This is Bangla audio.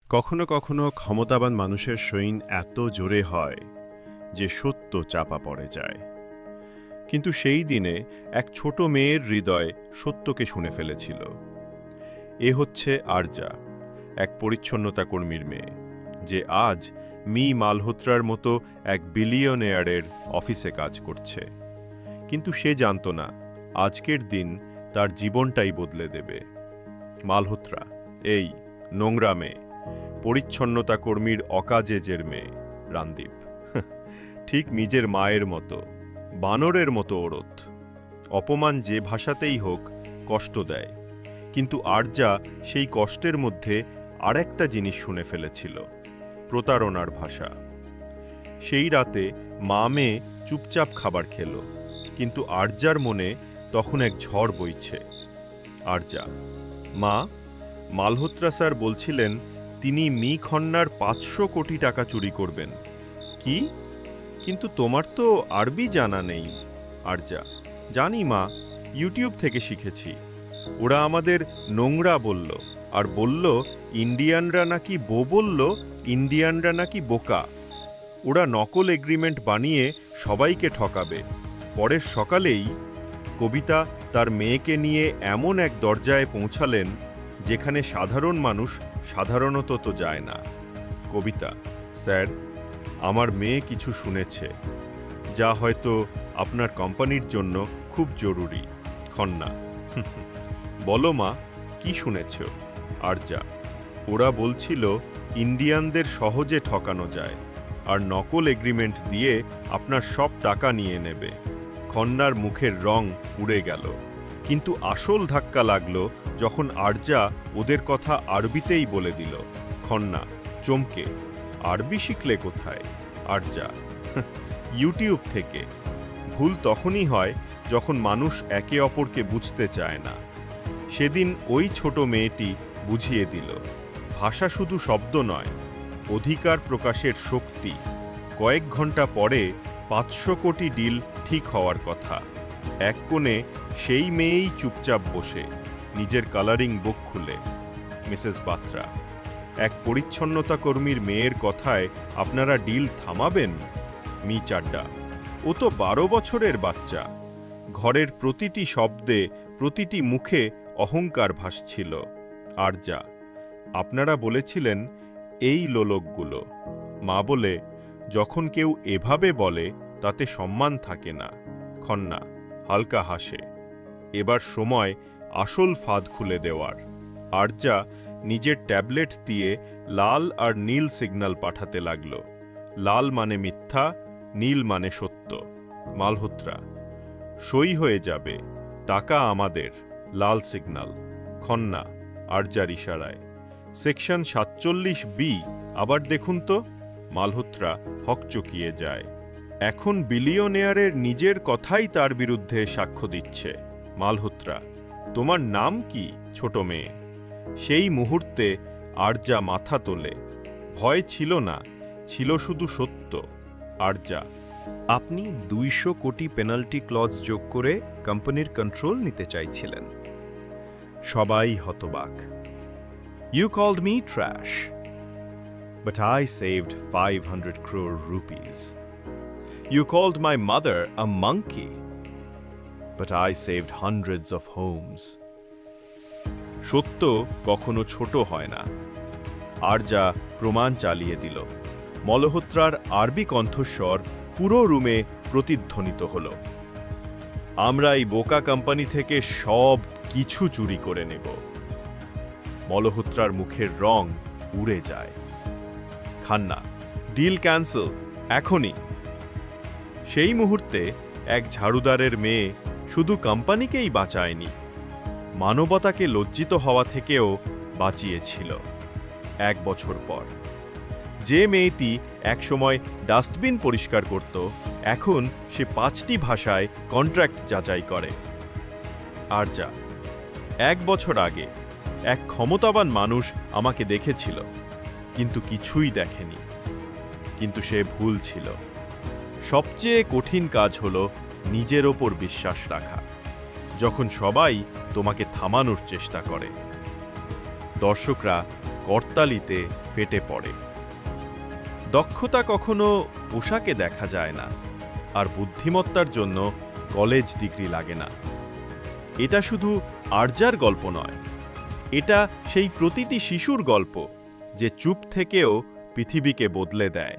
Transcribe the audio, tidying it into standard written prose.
কখনো কখনো ক্ষমতাবান মানুষের সইন এত জোরে হয় যে সত্য চাপা পড়ে যায়। কিন্তু সেই দিনে এক ছোট মেয়ের হৃদয় সত্যকে শুনে ফেলেছিল। এ হচ্ছে আরজা, এক পরিচ্ছন্নতা কর্মীর মেয়ে, যে আজ মি মালহোত্রার মতো এক বিলিয়নেয়ারের অফিসে কাজ করছে। কিন্তু সে জানত না আজকের দিন তার জীবনটাই বদলে দেবে। মালহোত্রা, এই নোংরা মেয়ে, পরিচ্ছন্নতা কর্মীর অকাজের মেয়ে রানদীপ, ঠিক নিজের মায়ের মতো, বানরের মতো ওরত। অপমান যে ভাষাতেই হোক কষ্ট দেয়, কিন্তু আরজা সেই কষ্টের মধ্যে আরেকটা জিনিস শুনে ফেলেছিল, প্রতারণার ভাষা। সেই রাতে মা মেয়ে চুপচাপ খাবার খেল, কিন্তু আরজার মনে তখন এক ঝড় বইছে। আরজা: মা, মালহোত্রা স্যার বলছিলেন তিনি মি খন্নার 500 কোটি টাকা চুরি করবেন। কি? কিন্তু তোমার তো আরবি জানা নেই। আরজা: জানি মা, ইউটিউব থেকে শিখেছি। ওরা আমাদের নোংরা বলল, আর বলল ইন্ডিয়ানরা নাকি বলল ইন্ডিয়ানরা নাকি বোকা। ওরা নকল এগ্রিমেন্ট বানিয়ে সবাইকে ঠকাবে। পরের সকালেই কবিতা তার মেয়েকে নিয়ে এমন এক দরজায় পৌঁছালেন যেখানে সাধারণ মানুষ সাধারণত তো যায় না। কবিতা: স্যার, আমার মেয়ে কিছু শুনেছে, যা হয়তো আপনার কোম্পানির জন্য খুব জরুরি। খন্না: বলো মা, কি শুনেছ? আরজা: ওরা বলছিল ইন্ডিয়ানদের সহজে ঠকানো যায়, আর নকল এগ্রিমেন্ট দিয়ে আপনার সব টাকা নিয়ে নেবে। খন্নার মুখের রং উড়ে গেল, কিন্তু আসল ধাক্কা লাগলো যখন আরজা ওদের কথা আরবিতেই বলে দিল। খন্না চমকে: আরবি শিখলে কোথায়? আরজা: ইউটিউব থেকে। ভুল তখনই হয় যখন মানুষ একে অপরকে বুঝতে চায় না। সেদিন ওই ছোট মেয়েটি বুঝিয়ে দিল, ভাষা শুধু শব্দ নয়, অধিকার প্রকাশের শক্তি। কয়েক ঘন্টা পরে 500 কোটি ডিল ঠিক হওয়ার কথা। এক কোণে সেই মেয়েই চুপচাপ বসে, নিজের কালারিং বুক খুলে। মিসেস বাত্রা: এক পরিচ্ছন্নতা কর্মীর মেয়ের কথায় আপনারা ডিল থামাবেন? মি চাড্ডা: ও তো 12 বছরের বাচ্চা। ঘরের প্রতিটি শব্দে, প্রতিটি মুখে অহংকার ভাসছিল। আরজা: আপনারা বলেছিলেন এই লোকগুলো। মা বলে, যখন কেউ এভাবে বলে তাতে সম্মান থাকে না। খন্না হালকা হাসে। এবার সময় আসল ফাঁদ খুলে দেওয়ার। আরজা নিজের ট্যাবলেট দিয়ে লাল আর নীল সিগন্যাল পাঠাতে লাগল। লাল মানে মিথ্যা, নীল মানে সত্য। মালহোত্রা: সই হয়ে যাবে, টাকা আমাদের। লাল সিগন্যাল। খন্না আরজার ইশারায়: সেকশন 47B, আবার দেখুন তো। মালহোত্রা হকচকিয়ে যায়। এখন বিলিয়নেয়ারের নিজের কথাই তার বিরুদ্ধে সাক্ষ্য দিচ্ছে। মালহোত্রা: তোমার নাম কি, ছোট মেয়ে? সেই মুহূর্তে আরজা মাথা তোলে। ভয় ছিল না, ছিল শুধু সত্য। আরজা: আপনি 200 কোটি পেনাল্টি ক্লজ যোগ করে কোম্পানির কন্ট্রোল নিতে চাইছিলেন। সবাই হতবাক। You called me trash, but I saved 500 crore rupees. You called my mother a monkey, but I saved hundreds of homes. সত্য কখনো ছোট হয় না। আরজা প্রমাণ চালিয়ে দিল। মালহোত্রার আরবি কণ্ঠস্বর পুরো রুমে প্রতিধ্বনিত হল। আমরা এই বোকা কোম্পানি থেকে সব কিছু চুরি করে নেব। মালহোত্রার মুখের রং উড়ে যায়। খান্না: ডিল ক্যান্সেল, এখনই। সেই মুহূর্তে এক ঝাড়ুদারের মেয়ে শুধু কোম্পানিকেই বাঁচায়নি, মানবতাকে লজ্জিত হওয়া থেকেও বাঁচিয়েছিল। 1 বছর পর যে মেয়েটি একসময় ডাস্টবিন পরিষ্কার করত, এখন সে 5টি ভাষায় কন্ট্রাক্ট যাচাই করে। আরজা: 1 বছর আগে এক ক্ষমতাবান মানুষ আমাকে দেখেছিল, কিন্তু কিছুই দেখেনি। কিন্তু সে ভুল ছিল। সবচেয়ে কঠিন কাজ হলো নিজের ওপর বিশ্বাস রাখা, যখন সবাই তোমাকে থামানোর চেষ্টা করে। দর্শকরা করতালিতে ফেটে পড়ে। দক্ষতা কখনো পোশাকে দেখা যায় না, আর বুদ্ধিমত্তার জন্য কলেজ ডিগ্রি লাগে না। এটা শুধু আর্যার গল্প নয়, এটা সেই প্রতিটি শিশুর গল্প যে চুপ থেকেও পৃথিবীকে বদলে দেয়।